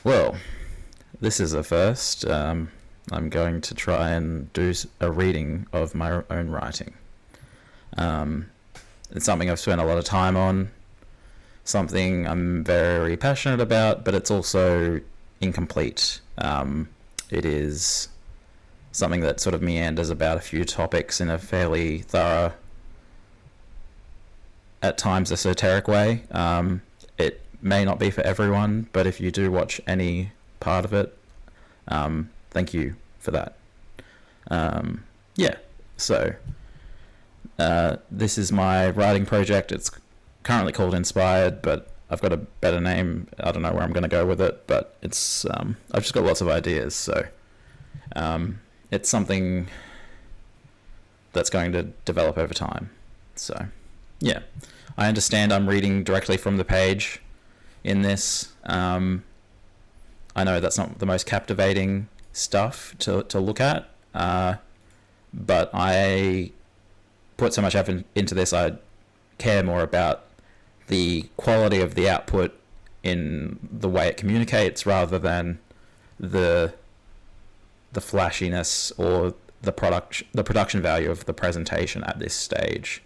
Well, this is a first. I'm going to try and do a reading of my own writing. Um, it's something I've spent a lot of time on, something I'm very passionate about, but it's also incomplete. It is something that sort of meanders about a few topics in a fairly thorough, at times esoteric way. It may not be for everyone, but if you do watch any part of it, thank you for that. Yeah, so this is my writing project. It's currently called Inspired, but I've got a better name. I don't know where I'm going to go with it, but it's I've just got lots of ideas, so it's something that's going to develop over time. So yeah, I understand I'm reading directly from the page in this. I know that's not the most captivating stuff to look at, but I put so much effort into this. I care more about the quality of the output in the way it communicates rather than the flashiness or the production value of the presentation at this stage.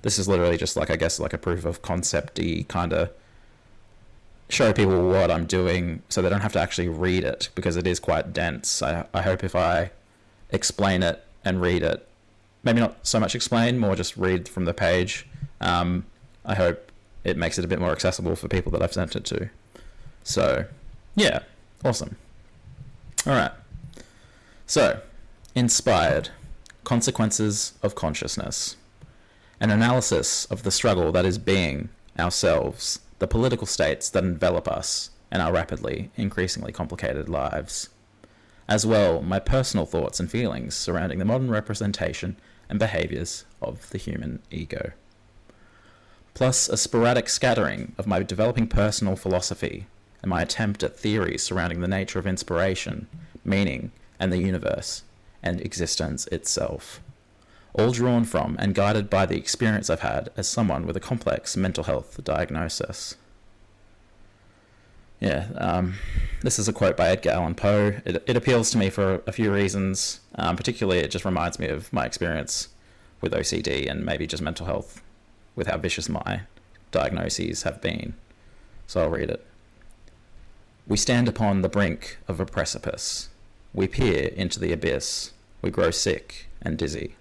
This is literally just like, I guess, like a proof of concept-y kind of show people what I'm doing so they don't have to actually read it, because it is quite dense. I hope if I explain it and read it, maybe not so much explain, more just read from the page, I hope it makes it a bit more accessible for people that I've sent it to. So yeah, awesome. All right. So, Inspired, Consequences of Consciousness. An analysis of the struggle that is being, ourselves, the political states that envelop us, and our rapidly, increasingly complicated lives. As well, my personal thoughts and feelings surrounding the modern representation and behaviours of the human ego. Plus a sporadic scattering of my developing personal philosophy and my attempt at theories surrounding the nature of inspiration, meaning, and the universe, and existence itself. All drawn from and guided by the experience I've had as someone with a complex mental health diagnosis. Yeah, this is a quote by Edgar Allan Poe. It appeals to me for a few reasons. Particularly, it just reminds me of my experience with OCD and maybe just mental health, with how vicious my diagnoses have been. So I'll read it. We stand upon the brink of a precipice. We peer into the abyss. We grow sick and dizzy.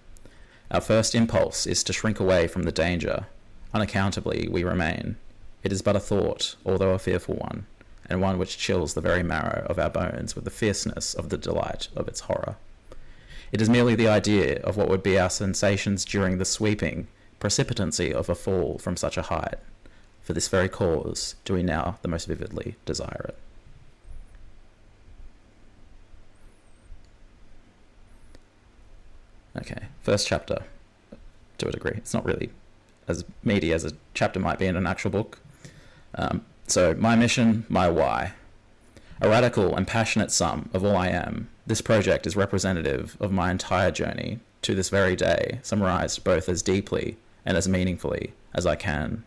Our first impulse is to shrink away from the danger. Unaccountably, we remain. It is but a thought, although a fearful one, and one which chills the very marrow of our bones with the fierceness of the delight of its horror. It is merely the idea of what would be our sensations during the sweeping precipitancy of a fall from such a height. For this very cause do we now the most vividly desire it. Okay, first chapter, to a degree. It's not really as meaty as a chapter might be in an actual book. So, my mission, my why. A radical and passionate sum of all I am, this project is representative of my entire journey to this very day, summarized both as deeply and as meaningfully as I can.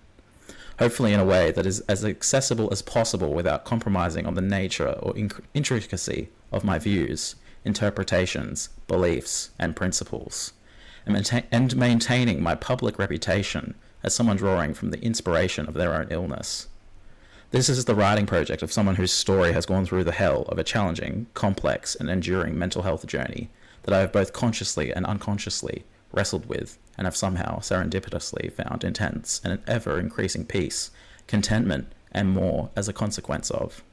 Hopefully in a way that is as accessible as possible without compromising on the nature or intricacy of my views, interpretations, beliefs, and principles, and maintaining my public reputation as someone drawing from the inspiration of their own illness. This is the writing project of someone whose story has gone through the hell of a challenging, complex, and enduring mental health journey that I have both consciously and unconsciously wrestled with, and have somehow serendipitously found intense and an ever-increasing peace, contentment, and more as a consequence of.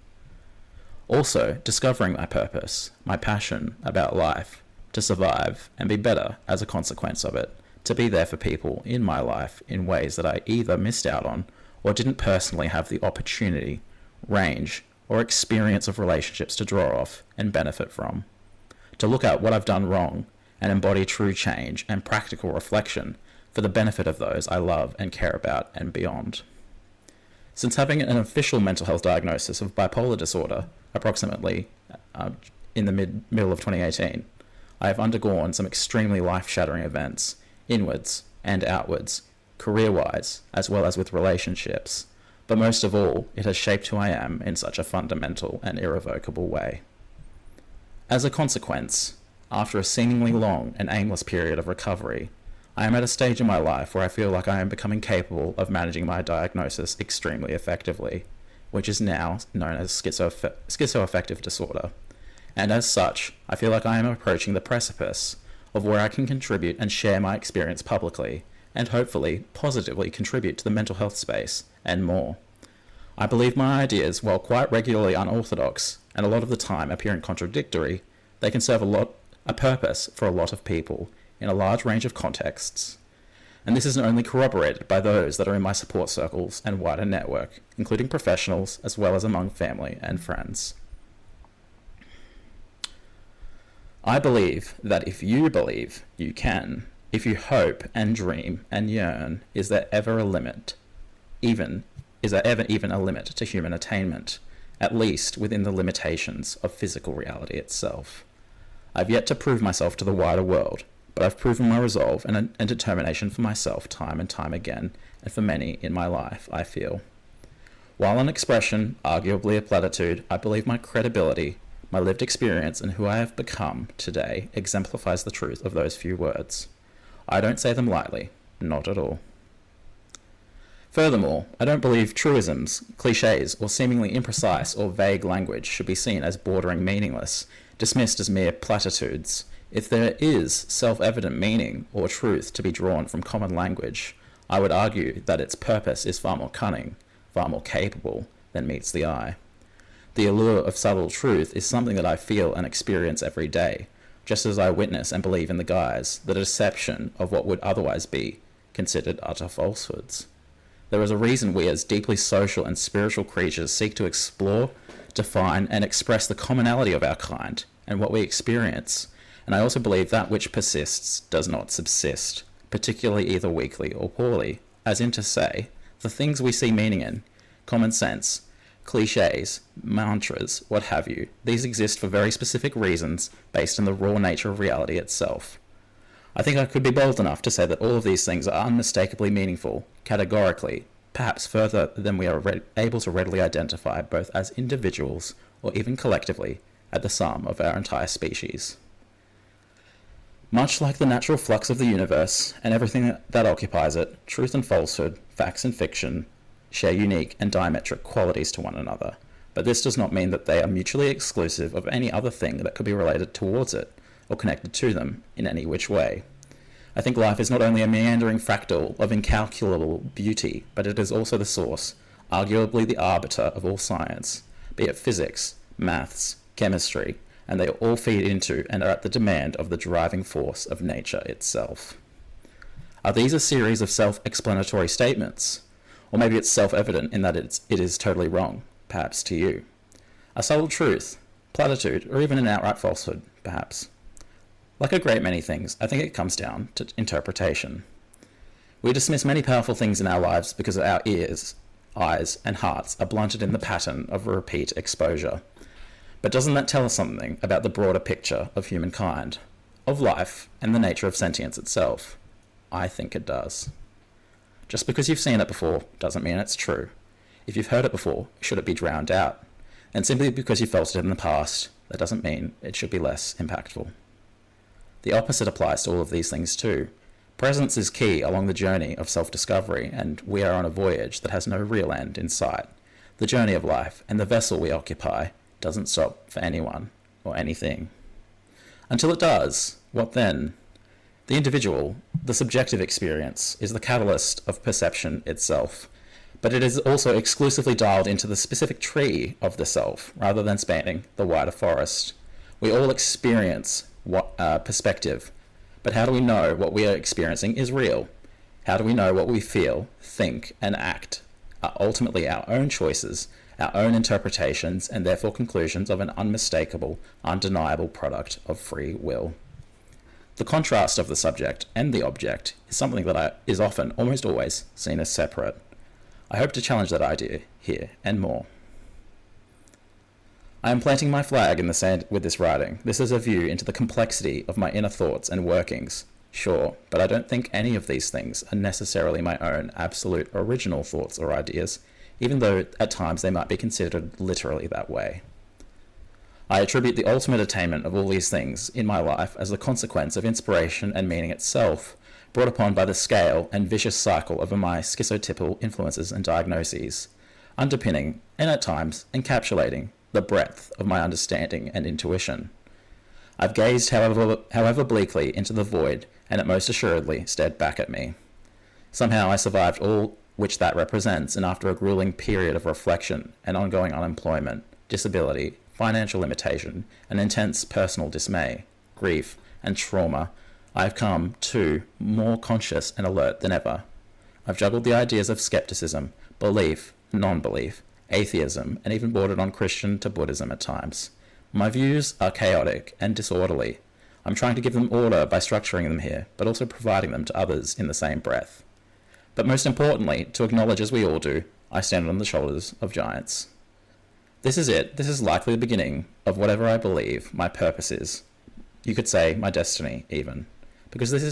Also, discovering my purpose, my passion about life, to survive and be better as a consequence of it, to be there for people in my life in ways that I either missed out on or didn't personally have the opportunity, range, or experience of relationships to draw off and benefit from. To look at what I've done wrong and embody true change and practical reflection for the benefit of those I love and care about and beyond. Since having an official mental health diagnosis of bipolar disorder, approximately in the middle of 2018, I have undergone some extremely life-shattering events, inwards and outwards, career-wise, as well as with relationships, but most of all, it has shaped who I am in such a fundamental and irrevocable way. As a consequence, after a seemingly long and aimless period of recovery, I am at a stage in my life where I feel like I am becoming capable of managing my diagnosis extremely effectively, which is now known as schizoaffective disorder. And as such, I feel like I am approaching the precipice of where I can contribute and share my experience publicly, and hopefully positively contribute to the mental health space, and more. I believe my ideas, while quite regularly unorthodox, and a lot of the time appearing contradictory, they can serve a purpose for a lot of people, in a large range of contexts. And this is only corroborated by those that are in my support circles and wider network, including professionals, as well as among family and friends. I believe that if you believe, you can. If you hope and dream and yearn, is there ever a limit? Is there ever even a limit to human attainment, at least within the limitations of physical reality itself? I've yet to prove myself to the wider world, but I've proven my resolve and determination for myself time and time again, and for many in my life, I feel. While an expression, arguably a platitude, I believe my credibility, my lived experience, and who I have become today exemplifies the truth of those few words. I don't say them lightly, not at all. Furthermore, I don't believe truisms, cliches, or seemingly imprecise or vague language should be seen as bordering meaningless, dismissed as mere platitudes. If there is self-evident meaning or truth to be drawn from common language, I would argue that its purpose is far more cunning, far more capable than meets the eye. The allure of subtle truth is something that I feel and experience every day, just as I witness and believe in the guise, the deception of what would otherwise be considered utter falsehoods. There is a reason we as deeply social and spiritual creatures seek to explore, define, and express the commonality of our kind and what we experience, and I also believe that which persists does not subsist, particularly either weakly or poorly, as in to say, the things we see meaning in, common sense, cliches, mantras, what have you, these exist for very specific reasons based on the raw nature of reality itself. I think I could be bold enough to say that all of these things are unmistakably meaningful, categorically, perhaps further than we are able to readily identify both as individuals or even collectively at the sum of our entire species. Much like the natural flux of the universe and everything that occupies it, truth and falsehood, facts and fiction, share unique and diametric qualities to one another, but this does not mean that they are mutually exclusive of any other thing that could be related towards it, or connected to them in any which way. I think life is not only a meandering fractal of incalculable beauty, but it is also the source, arguably the arbiter of all science, be it physics, maths, chemistry, and they all feed into and are at the demand of the driving force of nature itself. Are these a series of self-explanatory statements? Or maybe it's self-evident in that it is totally wrong, perhaps to you. A subtle truth, platitude, or even an outright falsehood, perhaps. Like a great many things, I think it comes down to interpretation. We dismiss many powerful things in our lives because our ears, eyes, and hearts are blunted in the pattern of repeat exposure. But doesn't that tell us something about the broader picture of humankind, of life, and the nature of sentience itself? I think it does. Just because you've seen it before doesn't mean it's true. If you've heard it before, should it be drowned out? And simply because you felt it in the past, that doesn't mean it should be less impactful. The opposite applies to all of these things too. Presence is key along the journey of self-discovery, and we are on a voyage that has no real end in sight. The journey of life and the vessel we occupy doesn't stop for anyone or anything. Until it does, what then? The individual, the subjective experience, is the catalyst of perception itself, but it is also exclusively dialed into the specific tree of the self, rather than spanning the wider forest. We all experience perspective, but how do we know what we are experiencing is real? How do we know what we feel, think, and act are ultimately our own choices, our own interpretations, and therefore conclusions of an unmistakable, undeniable product of free will? The contrast of the subject and the object is something that is often, almost always, seen as separate. I hope to challenge that idea here and more. I am planting my flag in the sand with this writing. This is a view into the complexity of my inner thoughts and workings, Sure, but I don't think any of these things are necessarily my own absolute original thoughts or ideas, even though at times they might be considered literally that way. I attribute the ultimate attainment of all these things in my life as the consequence of inspiration and meaning itself, brought upon by the scale and vicious cycle of my schizotypal influences and diagnoses, underpinning, and at times encapsulating, the breadth of my understanding and intuition. I've gazed however bleakly into the void, and it most assuredly stared back at me. Somehow I survived all which that represents, and after a grueling period of reflection and ongoing unemployment, disability, financial limitation, and intense personal dismay, grief, and trauma, I have come, too, more conscious and alert than ever. I've juggled the ideas of skepticism, belief, non-belief, atheism, and even bordered on Christian to Buddhism at times. My views are chaotic and disorderly. I'm trying to give them order by structuring them here, but also providing them to others in the same breath. But most importantly, to acknowledge, as we all do, I stand on the shoulders of giants. This is it. This is likely the beginning of whatever I believe my purpose is. You could say my destiny, even. Because this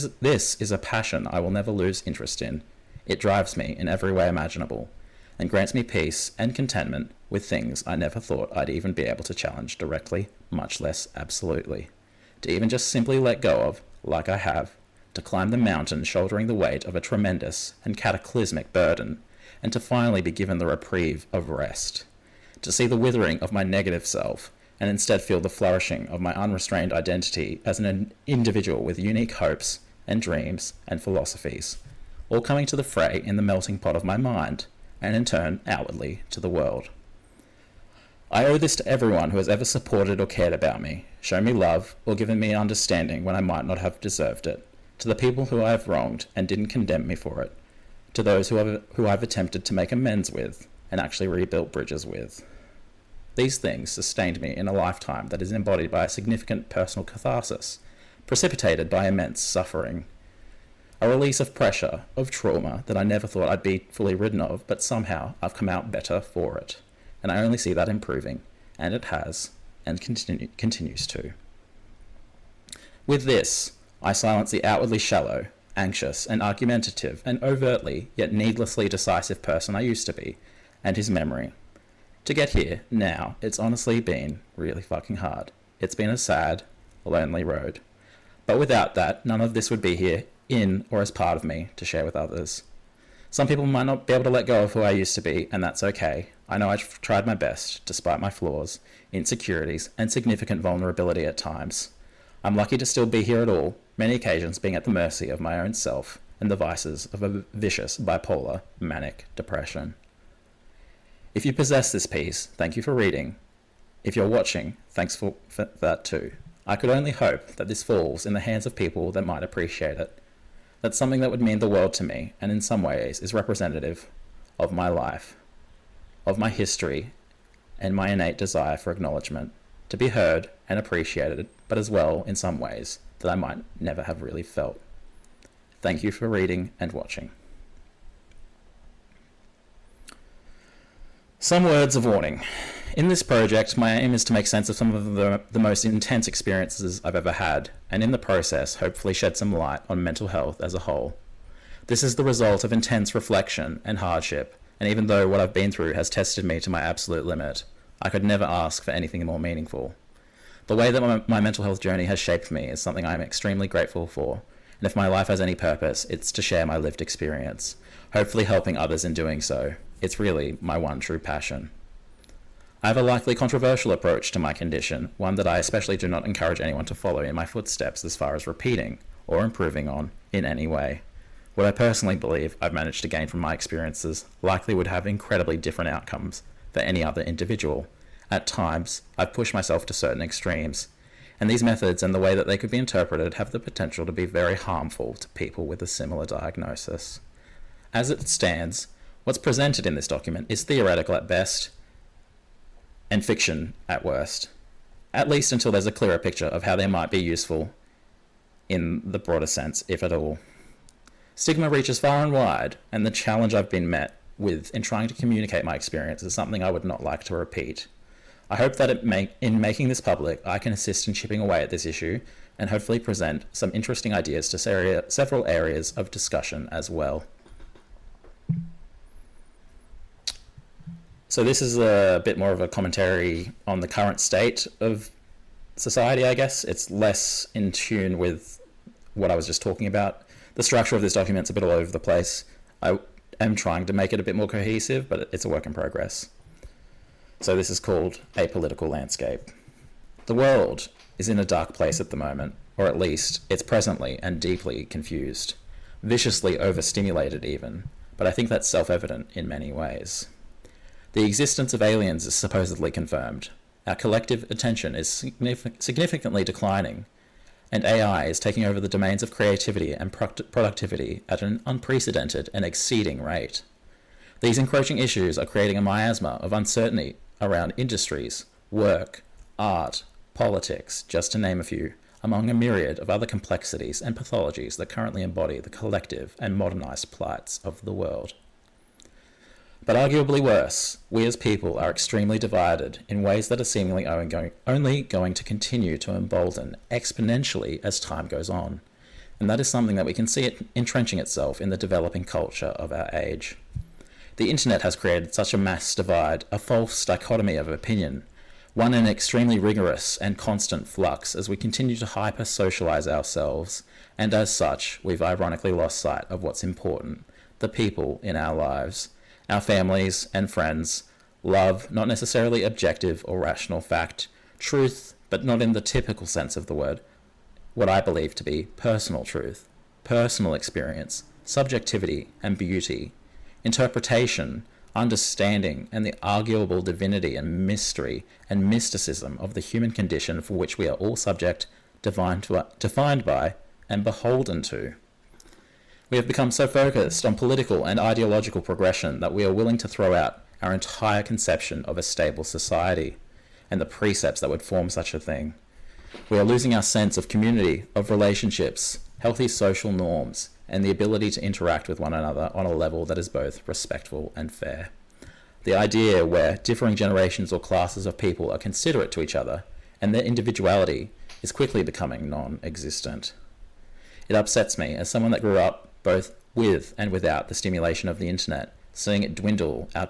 is a passion I will never lose interest in. It drives me in every way imaginable, and grants me peace and contentment with things I never thought I'd even be able to challenge directly, much less absolutely. To even just simply let go of, like I have, to climb the mountain shouldering the weight of a tremendous and cataclysmic burden, and to finally be given the reprieve of rest. To see the withering of my negative self, and instead feel the flourishing of my unrestrained identity as an individual with unique hopes and dreams and philosophies, all coming to the fray in the melting pot of my mind, and in turn outwardly to the world. I owe this to everyone who has ever supported or cared about me, shown me love, or given me understanding when I might not have deserved it, to the people who I have wronged and didn't condemn me for it, to those who I've attempted to make amends with and actually rebuilt bridges with. These things sustained me in a lifetime that is embodied by a significant personal catharsis, precipitated by immense suffering. A release of pressure, of trauma that I never thought I'd be fully ridden of, but somehow I've come out better for it. And I only see that improving, and it has, and continues to. With this, I silence the outwardly shallow, anxious, and argumentative, and overtly, yet needlessly decisive person I used to be, and his memory. To get here, now, it's honestly been really fucking hard. It's been a sad, lonely road. But without that, none of this would be here, in or as part of me, to share with others. Some people might not be able to let go of who I used to be, and that's okay. I know I've tried my best, despite my flaws, insecurities, and significant vulnerability at times. I'm lucky to still be here at all, many occasions being at the mercy of my own self and the vices of a vicious bipolar manic depression. If you possess this piece, thank you for reading. If you're watching, thanks for that too. I could only hope that this falls in the hands of people that might appreciate it. That's something that would mean the world to me, and in some ways is representative of my life, of my history, and my innate desire for acknowledgement, to be heard and appreciated, but as well, in some ways, that I might never have really felt. Thank you for reading and watching. Some words of warning. In this project, my aim is to make sense of some of the most intense experiences I've ever had, and in the process, hopefully shed some light on mental health as a whole. This is the result of intense reflection and hardship, and even though what I've been through has tested me to my absolute limit, I could never ask for anything more meaningful. The way that my mental health journey has shaped me is something I'm extremely grateful for, and if my life has any purpose, it's to share my lived experience, hopefully helping others in doing so. It's really my one true passion. I have a likely controversial approach to my condition, one that I especially do not encourage anyone to follow in my footsteps as far as repeating or improving on in any way. What I personally believe I've managed to gain from my experiences likely would have incredibly different outcomes for any other individual. At times, I've pushed myself to certain extremes, and these methods and the way that they could be interpreted have the potential to be very harmful to people with a similar diagnosis. As it stands, what's presented in this document is theoretical at best and fiction at worst, at least until there's a clearer picture of how they might be useful in the broader sense, if at all. Stigma reaches far and wide, and the challenge I've been met with in trying to communicate my experience is something I would not like to repeat. I hope that in making this public, I can assist in chipping away at this issue and hopefully present some interesting ideas to several areas of discussion as well. So this is a bit more of a commentary on the current state of society, I guess. It's less in tune with what I was just talking about. The structure of this document's a bit all over the place. I am trying to make it a bit more cohesive, but it's a work in progress. So this is called A Political Landscape. The world is in a dark place at the moment, or at least it's presently and deeply confused, viciously overstimulated even, but I think that's self-evident in many ways. The existence of aliens is supposedly confirmed. Our collective attention is significantly declining, and AI is taking over the domains of creativity and productivity at an unprecedented and exceeding rate. These encroaching issues are creating a miasma of uncertainty around industries, work, art, politics, just to name a few, among a myriad of other complexities and pathologies that currently embody the collective and modernized plights of the world. But arguably worse, we as people are extremely divided in ways that are seemingly only going to continue to embolden exponentially as time goes on. And that is something that we can see it entrenching itself in the developing culture of our age. The internet has created such a mass divide, a false dichotomy of opinion, one in extremely rigorous and constant flux as we continue to hyper-socialize ourselves, and as such, we've ironically lost sight of what's important, the people in our lives, our families and friends, love, not necessarily objective or rational fact, truth, but not in the typical sense of the word, what I believe to be personal truth, personal experience, subjectivity and beauty, interpretation, understanding, and the arguable divinity and mystery and mysticism of the human condition for which we are all subject, defined by, and beholden to. We have become so focused on political and ideological progression that we are willing to throw out our entire conception of a stable society and the precepts that would form such a thing. We are losing our sense of community, of relationships, healthy social norms, and the ability to interact with one another on a level that is both respectful and fair. The idea where differing generations or classes of people are considerate to each other and their individuality is quickly becoming non-existent. It upsets me as someone that grew up both with and without the stimulation of the internet, seeing it dwindle our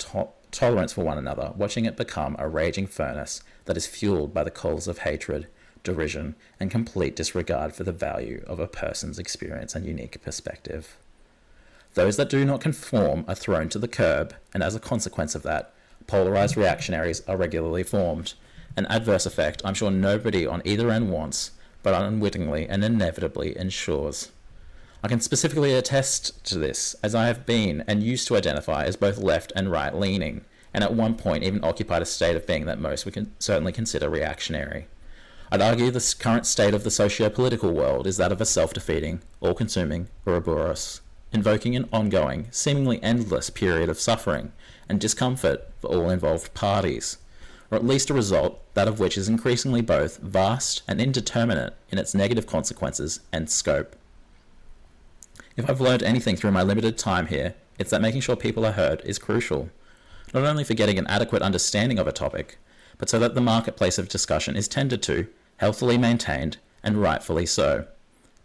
tolerance for one another, watching it become a raging furnace that is fueled by the coals of hatred, derision, and complete disregard for the value of a person's experience and unique perspective. Those that do not conform are thrown to the curb, and as a consequence of that, polarized reactionaries are regularly formed, an adverse effect I'm sure nobody on either end wants, but unwittingly and inevitably ensures. I can specifically attest to this, as I have been and used to identify as both left and right-leaning, and at one point even occupied a state of being that most would certainly consider reactionary. I'd argue the current state of the socio-political world is that of a self-defeating, all-consuming Ouroboros, invoking an ongoing, seemingly endless period of suffering and discomfort for all involved parties, or at least a result that of which is increasingly both vast and indeterminate in its negative consequences and scope. If I've learned anything through my limited time here, it's that making sure people are heard is crucial, not only for getting an adequate understanding of a topic, but so that the marketplace of discussion is tended to, healthily maintained, and rightfully so.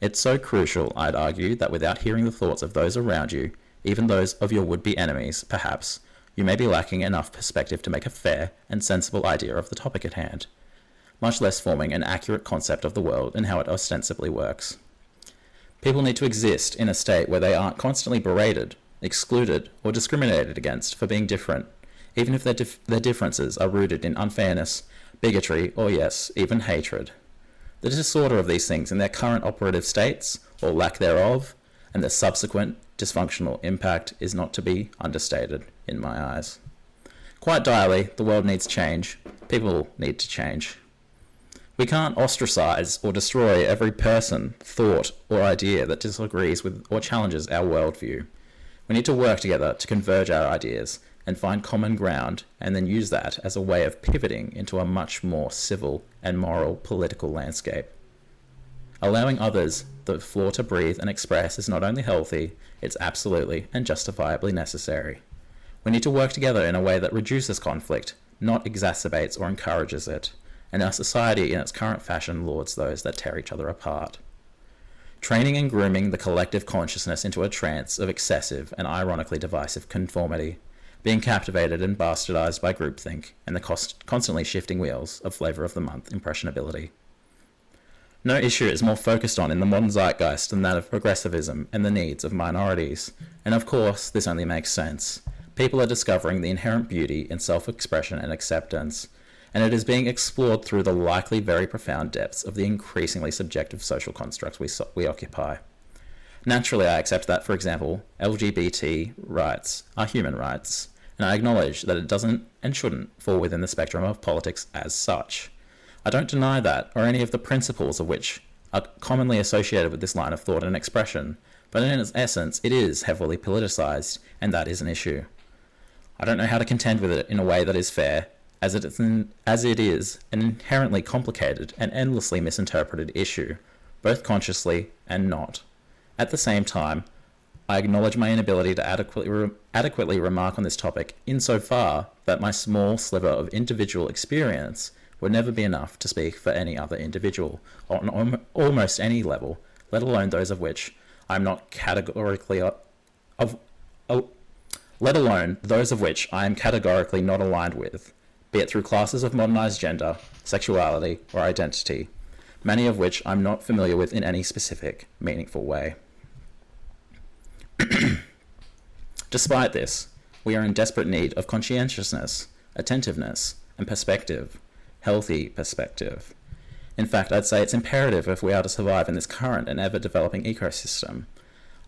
It's so crucial, I'd argue, that without hearing the thoughts of those around you, even those of your would-be enemies, perhaps, you may be lacking enough perspective to make a fair and sensible idea of the topic at hand, much less forming an accurate concept of the world and how it ostensibly works. People need to exist in a state where they aren't constantly berated, excluded, or discriminated against for being different, even if their differences are rooted in unfairness, bigotry, or yes, even hatred. The disorder of these things in their current operative states, or lack thereof, and their subsequent dysfunctional impact is not to be understated in my eyes. Quite direly, the world needs change. People need to change. We can't ostracize or destroy every person, thought, or idea that disagrees with or challenges our worldview. We need to work together to converge our ideas and find common ground, and then use that as a way of pivoting into a much more civil and moral political landscape. Allowing others the floor to breathe and express is not only healthy, it's absolutely and justifiably necessary. We need to work together in a way that reduces conflict, not exacerbates or encourages it. and our society in its current fashion lauds those that tear each other apart. Training and grooming the collective consciousness into a trance of excessive and ironically divisive conformity, being captivated and bastardized by groupthink and the constantly shifting wheels of flavour of the month impressionability. No issue is more focused on in the modern zeitgeist than that of progressivism and the needs of minorities, and of course this only makes sense. People are discovering the inherent beauty in self-expression and acceptance, and it is being explored through the likely very profound depths of the increasingly subjective social constructs we occupy. Naturally, I accept that, for example, LGBT rights are human rights, and I acknowledge that it doesn't and shouldn't fall within the spectrum of politics as such. I don't deny that, or any of the principles of which are commonly associated with this line of thought and expression, but in its essence, it is heavily politicized, and that is an issue. I don't know how to contend with it in a way that is fair, as it is an inherently complicated and endlessly misinterpreted issue, both consciously and not. At the same time, I acknowledge my inability to adequately remark on this topic insofar that my small sliver of individual experience would never be enough to speak for any other individual on almost any level, let alone those of which I am categorically not aligned with, be it through classes of modernized gender, sexuality, or identity, many of which I'm not familiar with in any specific, meaningful way. Despite this, we are in desperate need of conscientiousness, attentiveness, and perspective, healthy perspective. In fact, I'd say it's imperative if we are to survive in this current and ever-developing ecosystem.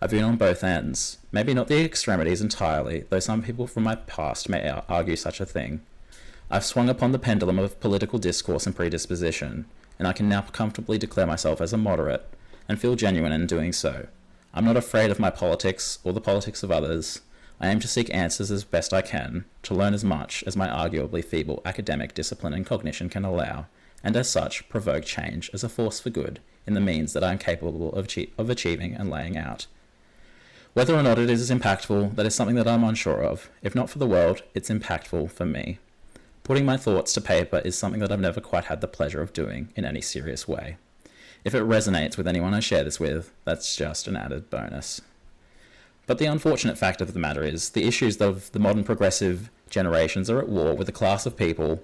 I've been on both ends, maybe not the extremities entirely, though some people from my past may argue such a thing. I've swung upon the pendulum of political discourse and predisposition, and I can now comfortably declare myself as a moderate, and feel genuine in doing so. I'm not afraid of my politics or the politics of others. I aim to seek answers as best I can, to learn as much as my arguably feeble academic discipline and cognition can allow, and as such provoke change as a force for good in the means that I am capable of achieving and laying out. Whether or not it is impactful, that is something that I'm unsure of. If not for the world, it's impactful for me. Putting my thoughts to paper is something that I've never quite had the pleasure of doing in any serious way. If it resonates with anyone I share this with, that's just an added bonus. But the unfortunate fact of the matter is, the issues of the modern progressive generations are at war with a class of people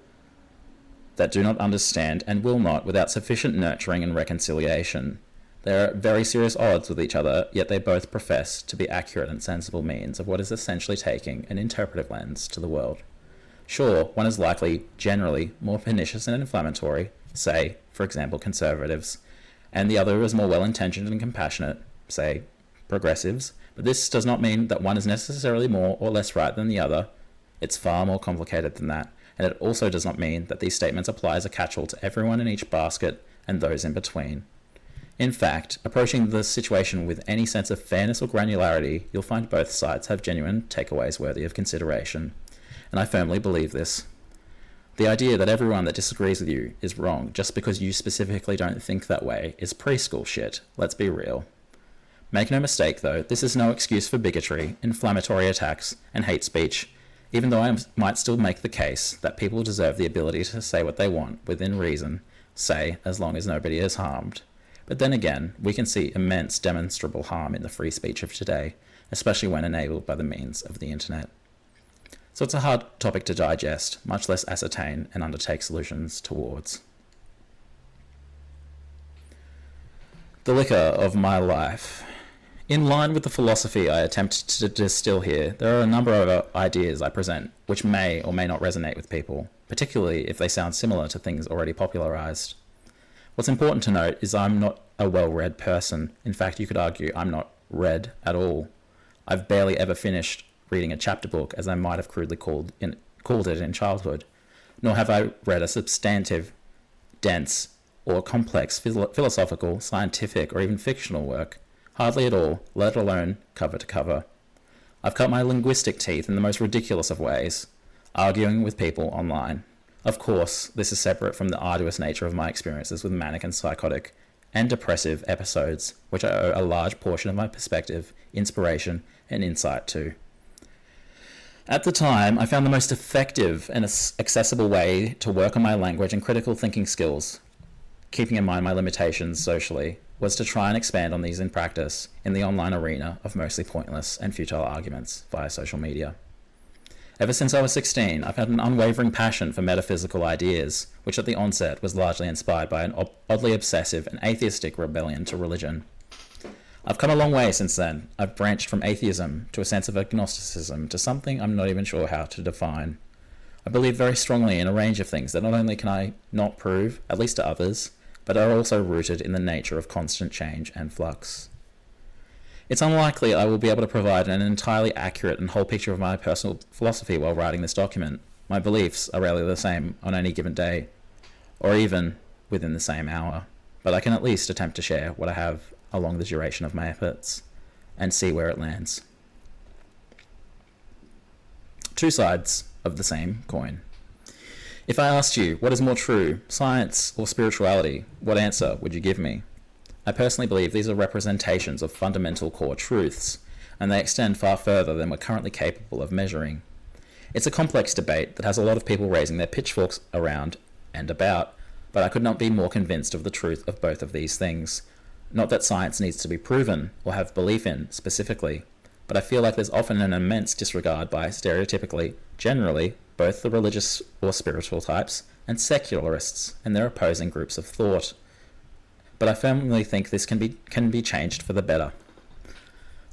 that do not understand and will not without sufficient nurturing and reconciliation. They are at very serious odds with each other, yet they both profess to be accurate and sensible means of what is essentially taking an interpretive lens to the world. Sure, one is likely, generally, more pernicious and inflammatory, say, for example, conservatives, and the other is more well-intentioned and compassionate, say, progressives, but this does not mean that one is necessarily more or less right than the other. It's far more complicated than that, and it also does not mean that these statements apply as a catch-all to everyone in each basket and those in between. In fact, approaching the situation with any sense of fairness or granularity, you'll find both sides have genuine takeaways worthy of consideration, and I firmly believe this. The idea that everyone that disagrees with you is wrong just because you specifically don't think that way is preschool shit, let's be real. Make no mistake though, this is no excuse for bigotry, inflammatory attacks, and hate speech, even though I might still make the case that people deserve the ability to say what they want within reason, say as long as nobody is harmed. But then again, we can see immense demonstrable harm in the free speech of today, especially when enabled by the means of the internet. So it's a hard topic to digest, much less ascertain and undertake solutions towards. The liquor of my life. In line with the philosophy I attempt to distill here, there are a number of ideas I present which may or may not resonate with people, particularly if they sound similar to things already popularized. What's important to note is I'm not a well-read person. In fact, you could argue I'm not read at all. I've barely ever finished reading a chapter book, as I might have crudely called it in childhood, nor have I read a substantive, dense, or complex philosophical, scientific, or even fictional work. Hardly at all, let alone cover to cover. I've cut my linguistic teeth in the most ridiculous of ways, arguing with people online. Of course, this is separate from the arduous nature of my experiences with manic and psychotic and depressive episodes, which I owe a large portion of my perspective, inspiration, and insight to. At the time, I found the most effective and accessible way to work on my language and critical thinking skills, keeping in mind my limitations socially, was to try and expand on these in practice in the online arena of mostly pointless and futile arguments via social media. Ever since I was 16, I've had an unwavering passion for metaphysical ideas, which at the onset was largely inspired by an oddly obsessive and atheistic rebellion to religion. I've come a long way since then. I've branched from atheism to a sense of agnosticism to something I'm not even sure how to define. I believe very strongly in a range of things that not only can I not prove, at least to others, but are also rooted in the nature of constant change and flux. It's unlikely I will be able to provide an entirely accurate and whole picture of my personal philosophy while writing this document. My beliefs are rarely the same on any given day, or even within the same hour, but I can at least attempt to share what I have along the duration of my efforts, and see where it lands. Two sides of the same coin. If I asked you, what is more true, science or spirituality, what answer would you give me? I personally believe these are representations of fundamental core truths, and they extend far further than we're currently capable of measuring. It's a complex debate that has a lot of people raising their pitchforks around and about, but I could not be more convinced of the truth of both of these things. Not that science needs to be proven or have belief in specifically, but I feel like there's often an immense disregard by stereotypically, generally, both the religious or spiritual types and secularists and their opposing groups of thought. But I firmly think this can be changed for the better.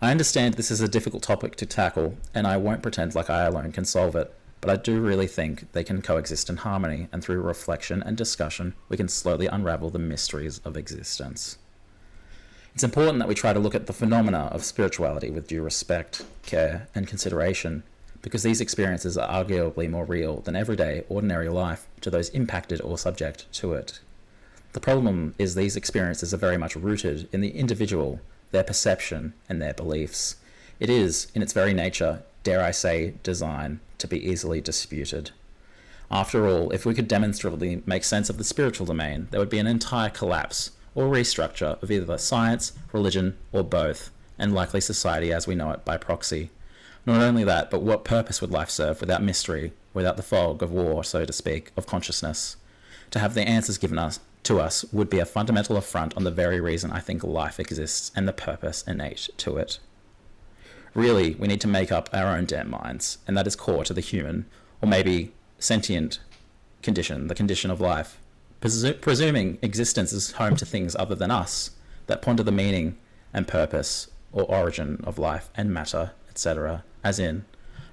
I understand this is a difficult topic to tackle, and I won't pretend like I alone can solve it, but I do really think they can coexist in harmony, and through reflection and discussion, we can slowly unravel the mysteries of existence. It's important that we try to look at the phenomena of spirituality with due respect, care, and consideration, because these experiences are arguably more real than everyday, ordinary life to those impacted or subject to it. The problem is these experiences are very much rooted in the individual, their perception, and their beliefs. It is, in its very nature, dare I say, designed to be easily disputed. After all, if we could demonstrably make sense of the spiritual domain, there would be an entire collapse or restructure of either science, religion, or both, and likely society as we know it by proxy. Not only that, but what purpose would life serve without mystery, without the fog of war, so to speak, of consciousness? To have the answers given to us would be a fundamental affront on the very reason I think life exists and the purpose innate to it. Really, we need to make up our own damn minds, and that is core to the human, or maybe sentient condition, the condition of life. Presuming existence is home to things other than us, that ponder the meaning and purpose or origin of life and matter, etc., as in,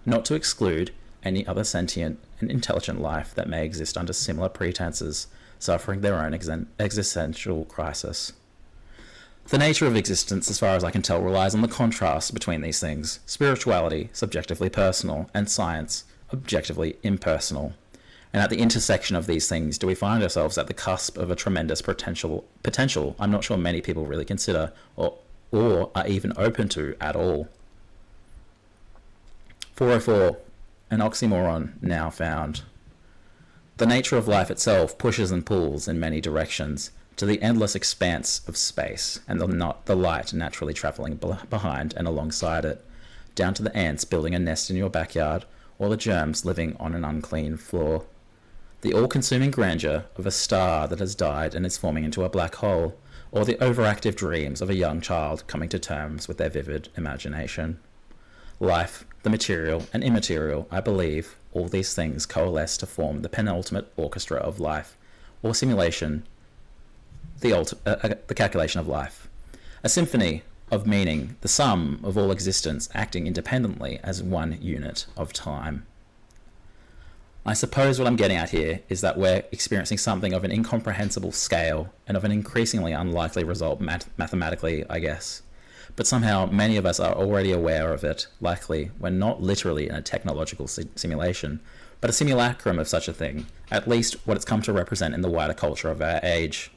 not to exclude any other sentient and intelligent life that may exist under similar pretenses, suffering their own existential crisis. The nature of existence, as far as I can tell, relies on the contrast between these things: spirituality, subjectively personal, and science, objectively impersonal. And at the intersection of these things, do we find ourselves at the cusp of a tremendous potential I'm not sure many people really consider or are even open to at all. 404, an oxymoron now found. The nature of life itself pushes and pulls in many directions to the endless expanse of space, and the light naturally travelling behind and alongside it, down to the ants building a nest in your backyard, or the germs living on an unclean floor. The all-consuming grandeur of a star that has died and is forming into a black hole, or the overactive dreams of a young child coming to terms with their vivid imagination. Life, the material and immaterial, I believe, all these things coalesce to form the penultimate orchestra of life, or simulation, the calculation of life. A symphony of meaning, the sum of all existence acting independently as one unit of time. I suppose what I'm getting at here is that we're experiencing something of an incomprehensible scale and of an increasingly unlikely result mathematically, I guess. But somehow many of us are already aware of it. Likely we're not literally in a technological simulation, but a simulacrum of such a thing, at least what it's come to represent in the wider culture of our age.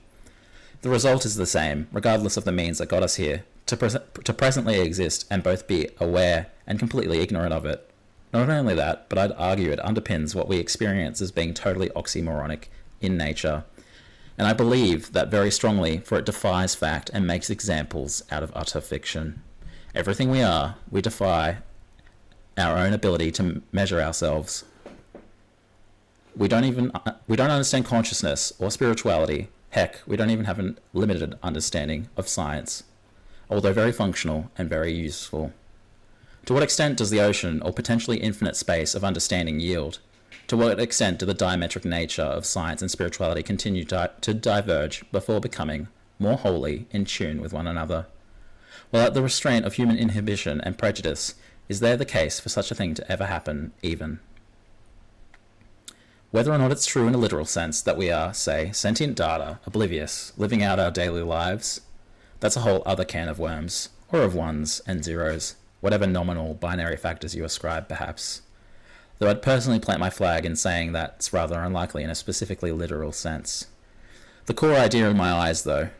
The result is the same, regardless of the means that got us here, to presently exist and both be aware and completely ignorant of it. Not only that, but I'd argue it underpins what we experience as being totally oxymoronic in nature. And I believe that very strongly, for it defies fact and makes examples out of utter fiction. Everything we are, we defy our own ability to measure ourselves. We don't understand consciousness or spirituality. Heck, we don't even have a limited understanding of science, although very functional and very useful. To what extent does the ocean or potentially infinite space of understanding yield? To what extent do the diametric nature of science and spirituality continue to diverge before becoming more wholly in tune with one another? Well, at the restraint of human inhibition and prejudice, is there the case for such a thing to ever happen, even? Whether or not it's true in a literal sense that we are, say, sentient data, oblivious, living out our daily lives, that's a whole other can of worms, or of ones and zeros, whatever nominal binary factors you ascribe, perhaps. Though I'd personally plant my flag in saying that's rather unlikely in a specifically literal sense. The core idea in my eyes, though,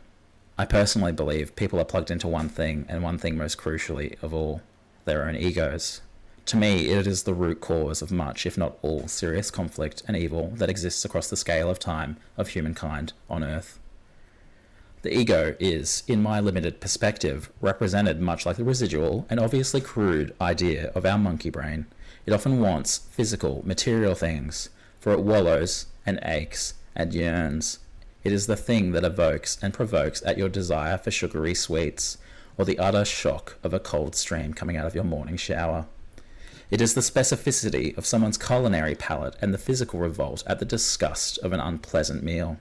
I personally believe people are plugged into one thing, and one thing most crucially of all, their own egos. To me, it is the root cause of much, if not all, serious conflict and evil that exists across the scale of time of humankind on Earth. The ego is, in my limited perspective, represented much like the residual and obviously crude idea of our monkey brain. It often wants physical, material things, for it wallows and aches and yearns. It is the thing that evokes and provokes at your desire for sugary sweets, or the utter shock of a cold stream coming out of your morning shower. It is the specificity of someone's culinary palate and the physical revolt at the disgust of an unpleasant meal.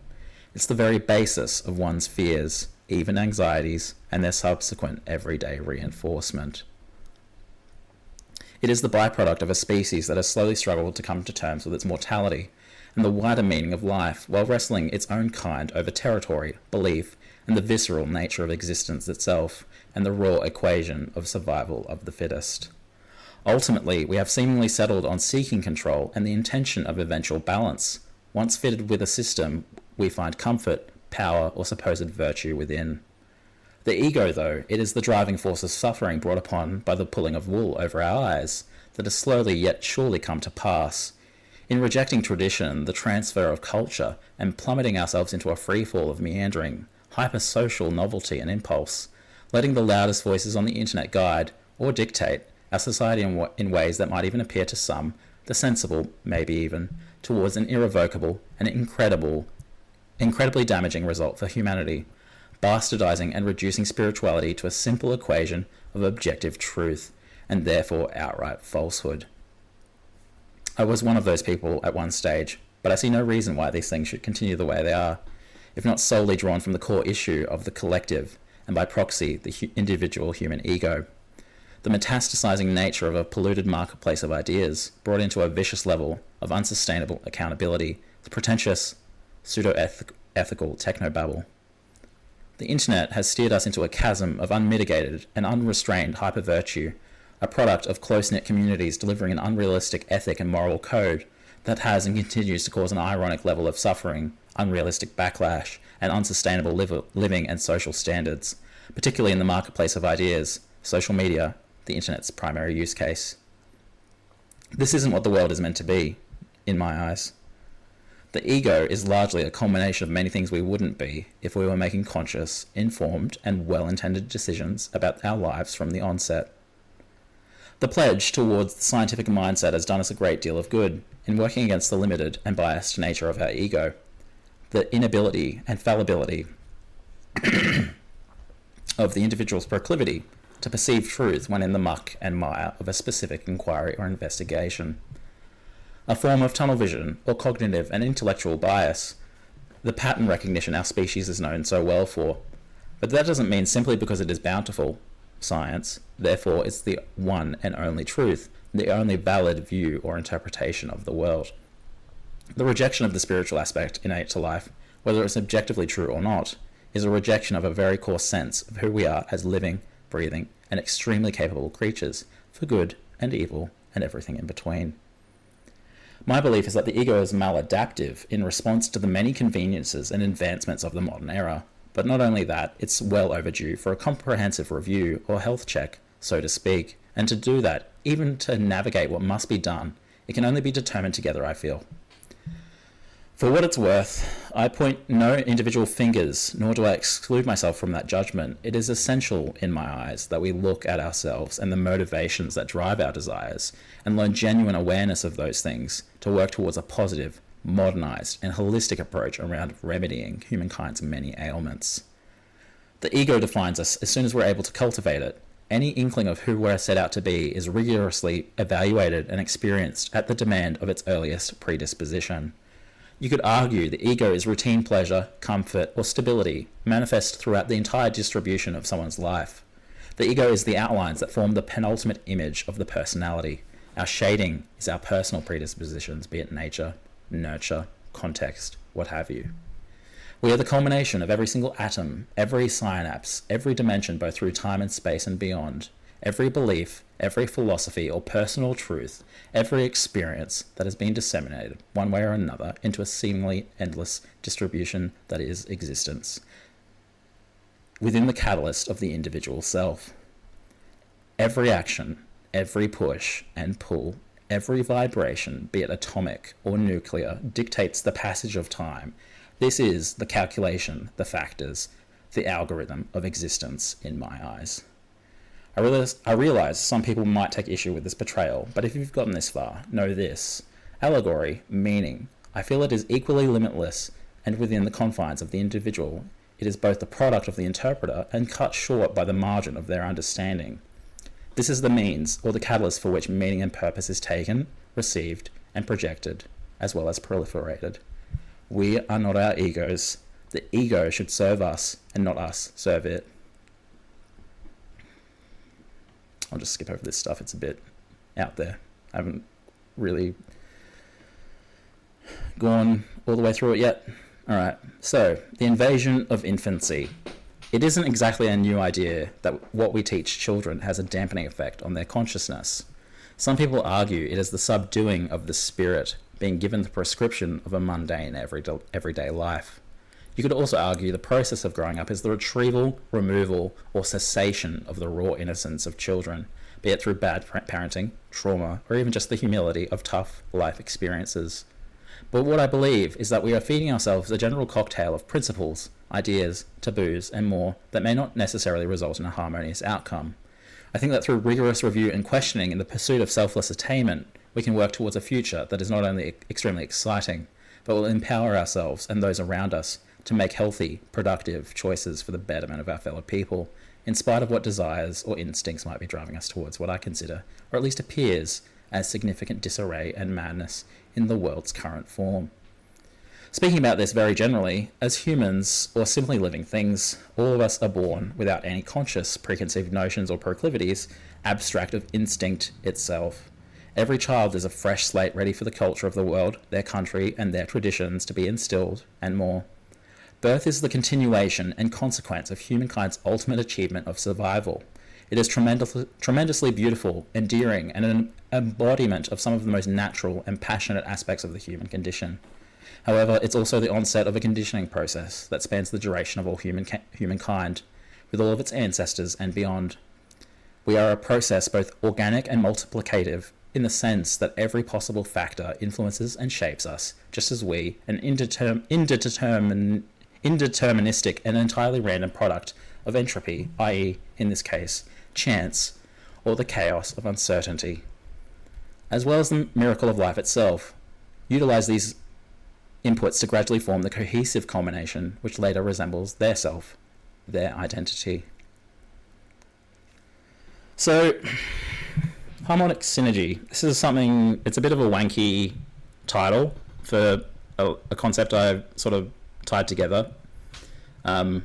It's the very basis of one's fears, even anxieties, and their subsequent everyday reinforcement. It is the byproduct of a species that has slowly struggled to come to terms with its mortality and the wider meaning of life, while wrestling its own kind over territory, belief, and the visceral nature of existence itself, and the raw equation of survival of the fittest. Ultimately, we have seemingly settled on seeking control and the intention of eventual balance. Once fitted with a system, we find comfort, power, or supposed virtue within. The ego, though, it is the driving force of suffering brought upon by the pulling of wool over our eyes that has slowly yet surely come to pass. In rejecting tradition, the transfer of culture, and plummeting ourselves into a freefall of meandering, hyper-social novelty and impulse, letting the loudest voices on the internet guide, or dictate, our society in ways that might even appear to some, the sensible, maybe even, towards an irrevocable and incredibly damaging result for humanity, bastardizing and reducing spirituality to a simple equation of objective truth, and therefore outright falsehood. I was one of those people at one stage, but I see no reason why these things should continue the way they are, if not solely drawn from the core issue of the collective, and by proxy, the individual human ego. The metastasizing nature of a polluted marketplace of ideas brought into a vicious level of unsustainable accountability, the pretentious, pseudo-ethical technobabble. The internet has steered us into a chasm of unmitigated and unrestrained hypervirtue, a product of close-knit communities delivering an unrealistic ethic and moral code that has and continues to cause an ironic level of suffering, unrealistic backlash, and unsustainable living and social standards, particularly in the marketplace of ideas, social media, the internet's primary use case. This isn't what the world is meant to be, in my eyes. The ego is largely a culmination of many things we wouldn't be if we were making conscious, informed, and well-intended decisions about our lives from the onset. The pledge towards the scientific mindset has done us a great deal of good in working against the limited and biased nature of our ego, the inability and fallibility of the individual's proclivity to perceive truth when in the muck and mire of a specific inquiry or investigation. A form of tunnel vision or cognitive and intellectual bias, the pattern recognition our species is known so well for. But that doesn't mean simply because it is bountiful science, therefore it's the one and only truth, the only valid view or interpretation of the world. The rejection of the spiritual aspect innate to life, whether it's objectively true or not, is a rejection of a very core sense of who we are as living, breathing, and extremely capable creatures, for good and evil and everything in between. My belief is that the ego is maladaptive in response to the many conveniences and advancements of the modern era. But not only that, it's well overdue for a comprehensive review or health check, so to speak, and to do that, even to navigate what must be done, it can only be determined together, I feel. For what it's worth, I point no individual fingers, nor do I exclude myself from that judgment. It is essential, in my eyes, that we look at ourselves and the motivations that drive our desires and learn genuine awareness of those things to work towards a positive, modernized, and holistic approach around remedying humankind's many ailments. The ego defines us as soon as we're able to cultivate it. Any inkling of who we're set out to be is rigorously evaluated and experienced at the demand of its earliest predisposition. You could argue the ego is routine pleasure, comfort, or stability, manifest throughout the entire distribution of someone's life. The ego is the outlines that form the penultimate image of the personality. Our shading is our personal predispositions, be it nature, nurture, context, what have you. We are the culmination of every single atom, every synapse, every dimension, both through time and space and beyond. Every belief, every philosophy or personal truth, every experience that has been disseminated, one way or another, into a seemingly endless distribution that is existence, within the catalyst of the individual self. Every action, every push and pull, every vibration, be it atomic or nuclear, dictates the passage of time. This is the calculation, the factors, the algorithm of existence in my eyes. I realize some people might take issue with this portrayal, but if you've gotten this far, know this. Allegory, meaning, I feel it is equally limitless and within the confines of the individual. It is both the product of the interpreter and cut short by the margin of their understanding. This is the means or the catalyst for which meaning and purpose is taken, received, and projected, as well as proliferated. We are not our egos. The ego should serve us and not us serve it. I'll just skip over this stuff. It's a bit out there. I haven't really gone all the way through it yet. All right. So, the invasion of infancy. It isn't exactly a new idea that what we teach children has a dampening effect on their consciousness. Some people argue it is the subduing of the spirit, being given the prescription of a mundane everyday life. You could also argue the process of growing up is the retrieval, removal, or cessation of the raw innocence of children, be it through bad parenting, trauma, or even just the humility of tough life experiences. But what I believe is that we are feeding ourselves a general cocktail of principles, ideas, taboos, and more that may not necessarily result in a harmonious outcome. I think that through rigorous review and questioning in the pursuit of selfless attainment, we can work towards a future that is not only extremely exciting, but will empower ourselves and those around us to make healthy, productive choices for the betterment of our fellow people, in spite of what desires or instincts might be driving us towards what I consider, or at least appears, as significant disarray and madness in the world's current form. Speaking about this very generally, as humans, or simply living things, all of us are born without any conscious preconceived notions or proclivities, abstract of instinct itself. Every child is a fresh slate ready for the culture of the world, their country, and their traditions to be instilled, and more. Birth is the continuation and consequence of humankind's ultimate achievement of survival. It is tremendously beautiful, endearing, and an embodiment of some of the most natural and passionate aspects of the human condition. However, it's also the onset of a conditioning process that spans the duration of all humankind, with all of its ancestors and beyond. We are a process both organic and multiplicative, in the sense that every possible factor influences and shapes us, just as we, an indeterministic and entirely random product of entropy, i.e., in this case, chance, or the chaos of uncertainty, as well as the miracle of life itself, utilize these inputs to gradually form the cohesive culmination which later resembles their self, their identity. So, harmonic synergy. This is something, it's a bit of a wanky title for a concept I've sort of tied together. The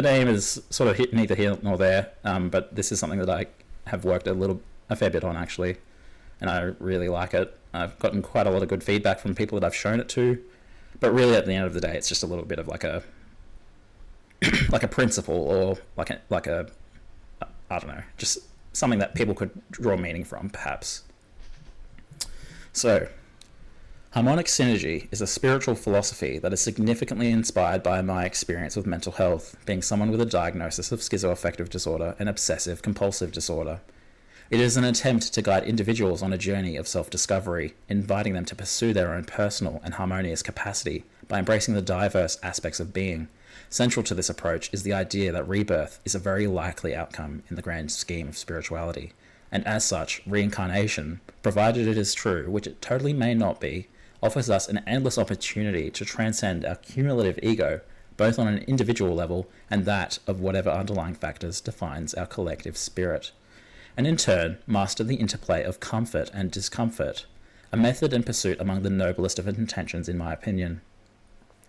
name is sort of neither here nor there, but this is something that I have worked a fair bit on actually, and I really like it. I've gotten quite a lot of good feedback from people that I've shown it to, but really at the end of the day, it's just a little bit of like a like a principle, or like a I don't know, just something that people could draw meaning from, perhaps. So, harmonic synergy is a spiritual philosophy that is significantly inspired by my experience with mental health, being someone with a diagnosis of schizoaffective disorder and obsessive compulsive disorder. It is an attempt to guide individuals on a journey of self-discovery, inviting them to pursue their own personal and harmonious capacity by embracing the diverse aspects of being. Central to this approach is the idea that rebirth is a very likely outcome in the grand scheme of spirituality, and as such, reincarnation, provided it is true, which it totally may not be, offers us an endless opportunity to transcend our cumulative ego, both on an individual level and that of whatever underlying factors defines our collective spirit, and in turn master the interplay of comfort and discomfort, a method and pursuit among the noblest of intentions in my opinion.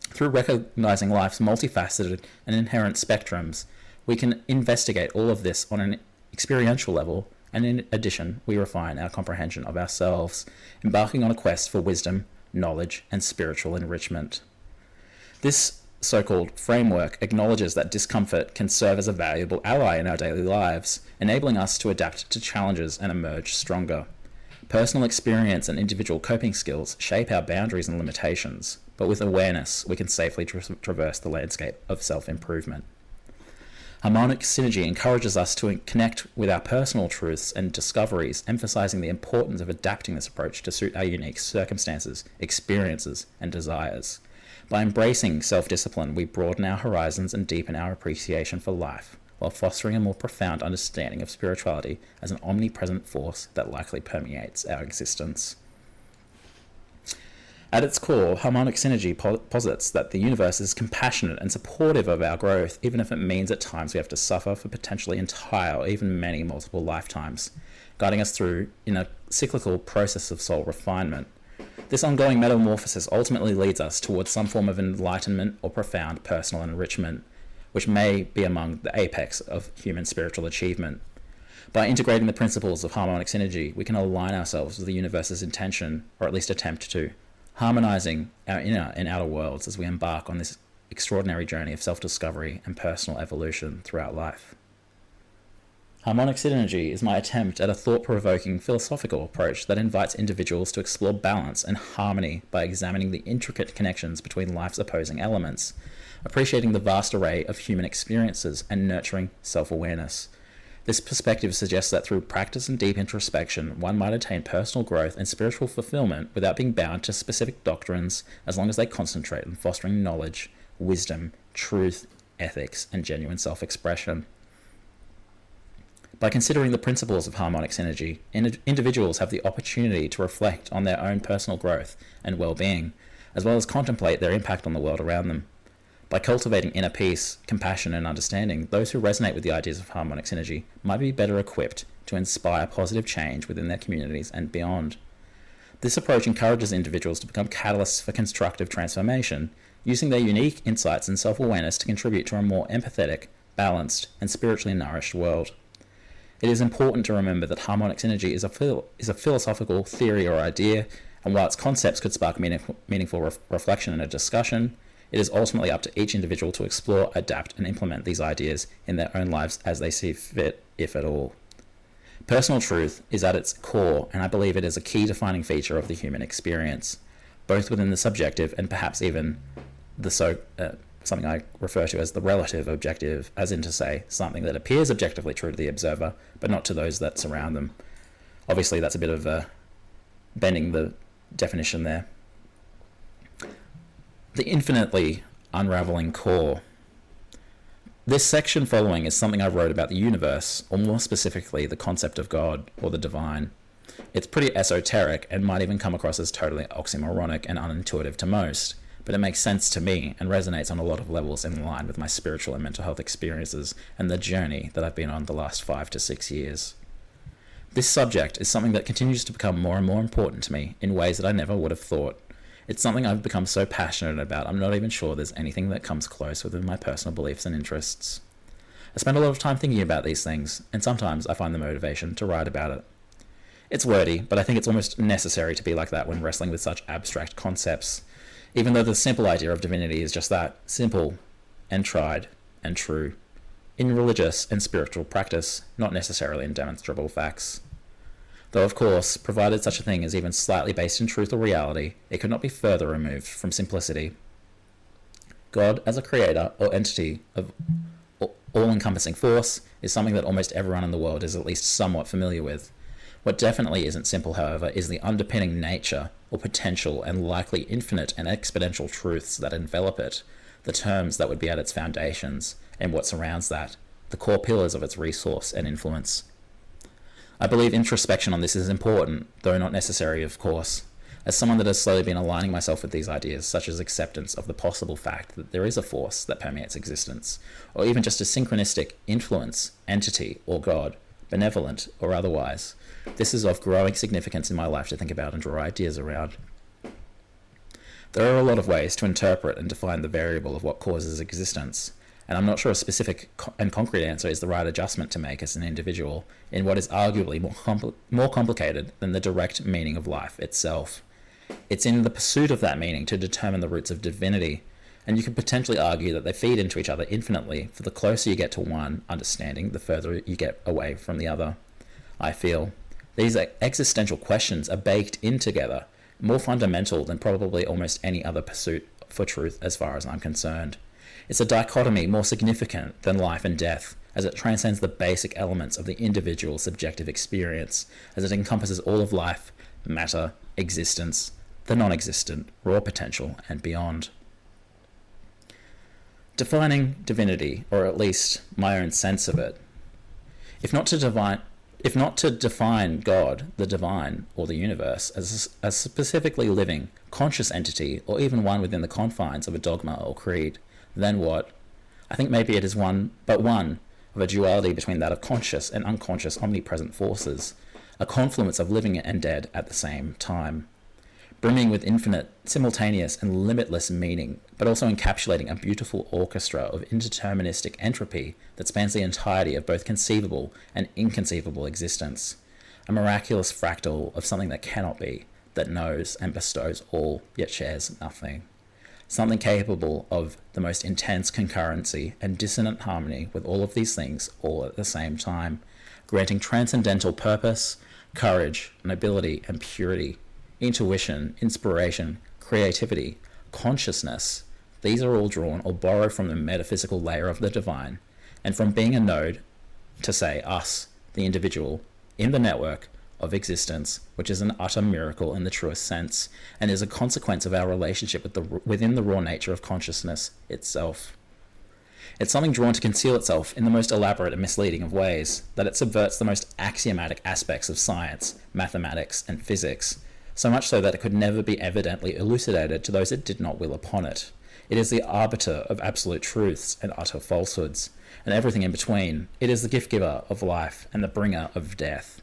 Through recognizing life's multifaceted and inherent spectrums, we can investigate all of this on an experiential level, and in addition, we refine our comprehension of ourselves, embarking on a quest for wisdom, knowledge, and spiritual enrichment. This so-called framework acknowledges that discomfort can serve as a valuable ally in our daily lives, enabling us to adapt to challenges and emerge stronger. Personal experience and individual coping skills shape our boundaries and limitations, but with awareness, we can safely traverse the landscape of self-improvement. Harmonic synergy encourages us to connect with our personal truths and discoveries, emphasizing the importance of adapting this approach to suit our unique circumstances, experiences, and desires. By embracing self-discipline, we broaden our horizons and deepen our appreciation for life, while fostering a more profound understanding of spirituality as an omnipresent force that likely permeates our existence. At its core, harmonic synergy posits that the universe is compassionate and supportive of our growth, even if it means at times we have to suffer for potentially entire or even many multiple lifetimes, guiding us through in a cyclical process of soul refinement. This ongoing metamorphosis ultimately leads us towards some form of enlightenment or profound personal enrichment, which may be among the apex of human spiritual achievement. By integrating the principles of harmonic synergy, we can align ourselves with the universe's intention, or at least attempt to, harmonizing our inner and outer worlds as we embark on this extraordinary journey of self-discovery and personal evolution throughout life. Harmonic synergy is my attempt at a thought-provoking philosophical approach that invites individuals to explore balance and harmony by examining the intricate connections between life's opposing elements, appreciating the vast array of human experiences, and nurturing self-awareness. This perspective suggests that through practice and deep introspection, one might attain personal growth and spiritual fulfillment without being bound to specific doctrines, as long as they concentrate on fostering knowledge, wisdom, truth, ethics, and genuine self-expression. By considering the principles of harmonic synergy, individuals have the opportunity to reflect on their own personal growth and well-being, as well as contemplate their impact on the world around them. By cultivating inner peace, compassion, and understanding, those who resonate with the ideas of harmonic synergy might be better equipped to inspire positive change within their communities and beyond. This approach encourages individuals to become catalysts for constructive transformation, using their unique insights and self-awareness to contribute to a more empathetic, balanced, and spiritually nourished world. It is important to remember that harmonic synergy is a philosophical theory or idea, and while its concepts could spark meaningful reflection and a discussion, it is ultimately up to each individual to explore, adapt, and implement these ideas in their own lives as they see fit, if at all. Personal truth is at its core, and I believe it is a key defining feature of the human experience, both within the subjective and perhaps even the something I refer to as the relative objective, as in to say, something that appears objectively true to the observer, but not to those that surround them. Obviously, that's a bit of bending the definition there. The infinitely unraveling core. This section following is something I wrote about the universe, or more specifically, the concept of God or the divine. It's pretty esoteric and might even come across as totally oxymoronic and unintuitive to most, but it makes sense to me and resonates on a lot of levels in line with my spiritual and mental health experiences and the journey that I've been on the last 5 to 6 years. This subject is something that continues to become more and more important to me in ways that I never would have thought. It's something I've become so passionate about, I'm not even sure there's anything that comes close within my personal beliefs and interests. I spend a lot of time thinking about these things, and sometimes I find the motivation to write about it. It's wordy, but I think it's almost necessary to be like that when wrestling with such abstract concepts, even though the simple idea of divinity is just that, simple and tried and true, in religious and spiritual practice, not necessarily in demonstrable facts. Though, of course, provided such a thing is even slightly based in truth or reality, it could not be further removed from simplicity. God as a creator or entity of All-encompassing force is something that almost everyone in the world is at least somewhat familiar with. What definitely isn't simple, however, is the underpinning nature or potential and likely infinite and exponential truths that envelop it, the terms that would be at its foundations, and what surrounds that, the core pillars of its resource and influence. I believe introspection on this is important, though not necessary, of course. As someone that has slowly been aligning myself with these ideas, such as acceptance of the possible fact that there is a force that permeates existence, or even just a synchronistic influence, entity, or God, benevolent or otherwise, this is of growing significance in my life to think about and draw ideas around. There are a lot of ways to interpret and define the variable of what causes existence, and I'm not sure a specific and concrete answer is the right adjustment to make as an individual in what is arguably more complicated than the direct meaning of life itself. It's in the pursuit of that meaning to determine the roots of divinity, and you could potentially argue that they feed into each other infinitely, for the closer you get to one understanding, the further you get away from the other. I feel these existential questions are baked in together, more fundamental than probably almost any other pursuit for truth as far as I'm concerned. It's a dichotomy more significant than life and death, as it transcends the basic elements of the individual subjective experience, as it encompasses all of life, matter, existence, the non-existent, raw potential, and beyond. Defining divinity, or at least my own sense of it, if not to define God, the divine, or the universe as a specifically living, conscious entity, or even one within the confines of a dogma or creed, then what? I think maybe it is one of a duality between that of conscious and unconscious omnipresent forces, a confluence of living and dead at the same time, brimming with infinite, simultaneous, and limitless meaning, but also encapsulating a beautiful orchestra of indeterministic entropy that spans the entirety of both conceivable and inconceivable existence, a miraculous fractal of something that cannot be, that knows and bestows all, yet shares nothing. Something capable of the most intense concurrency and dissonant harmony with all of these things all at the same time, granting transcendental purpose, courage, nobility, and purity, intuition, inspiration, creativity, consciousness. These are all drawn or borrowed from the metaphysical layer of the divine, and from being a node to, say, us, the individual, in the network of existence, which is an utter miracle in the truest sense, and is a consequence of our relationship within the raw nature of consciousness itself. It's something drawn to conceal itself in the most elaborate and misleading of ways, that it subverts the most axiomatic aspects of science, mathematics, and physics, so much so that it could never be evidently elucidated to those it did not will upon it. It is the arbiter of absolute truths and utter falsehoods, and everything in between. It is the gift-giver of life and the bringer of death.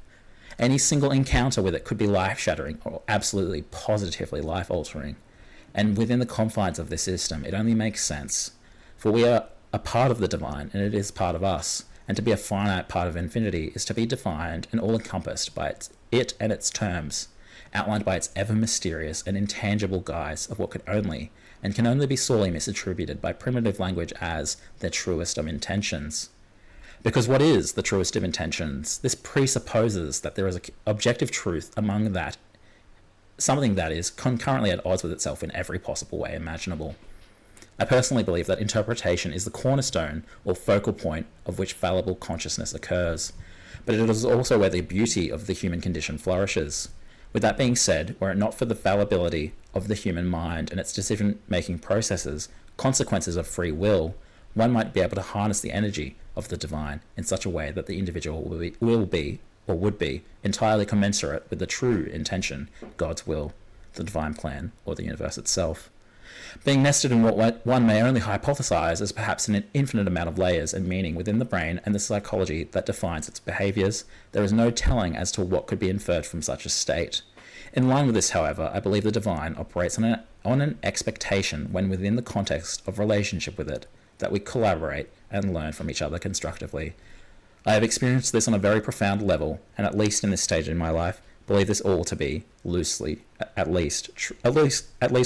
Any single encounter with it could be life-shattering or absolutely positively life-altering. And within the confines of this system, it only makes sense. For we are a part of the divine, and it is part of us. And to be a finite part of infinity is to be defined and all-encompassed by it and its terms, outlined by its ever-mysterious and intangible guise of what could only, and can only be sorely misattributed by primitive language as the truest of intentions. Because what is the truest of intentions? This presupposes that there is an objective truth among that, something that is concurrently at odds with itself in every possible way imaginable. I personally believe that interpretation is the cornerstone or focal point of which fallible consciousness occurs, but it is also where the beauty of the human condition flourishes. With that being said, were it not for the fallibility of the human mind and its decision-making processes, consequences of free will, one might be able to harness the energy of the divine in such a way that the individual would be entirely commensurate with the true intention, God's will, the divine plan, or the universe itself. Being nested in what one may only hypothesize as perhaps an infinite amount of layers and meaning within the brain and the psychology that defines its behaviors, there is no telling as to what could be inferred from such a state. In line with this, however, I believe the divine operates on an expectation when within the context of relationship with it, that we collaborate and learn from each other constructively. I have experienced this on a very profound level, and at least in this stage in my life, believe this all to be at least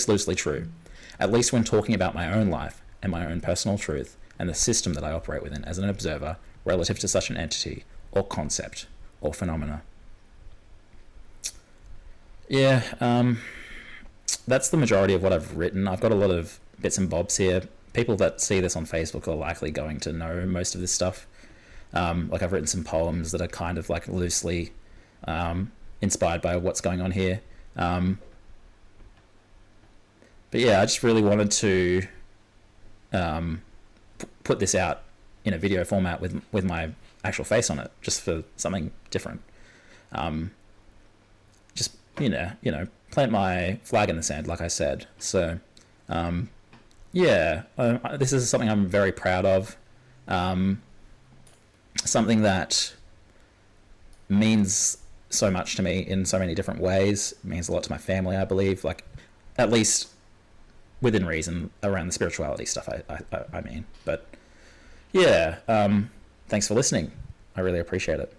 loosely true. At least when talking about my own life and my own personal truth and the system that I operate within as an observer relative to such an entity or concept or phenomena. Yeah, that's the majority of what I've written. I've got a lot of bits and bobs here, people that see this on Facebook are likely going to know most of this stuff. Like I've written some poems that are kind of like loosely inspired by what's going on here. But yeah, I just really wanted to put this out in a video format with my actual face on it, just for something different. Just plant my flag in the sand, like I said. So this is something I'm very proud of. Something that means so much to me in so many different ways. It means a lot to my family, I believe, like at least within reason around the spirituality stuff I mean. But yeah, thanks for listening. I really appreciate it.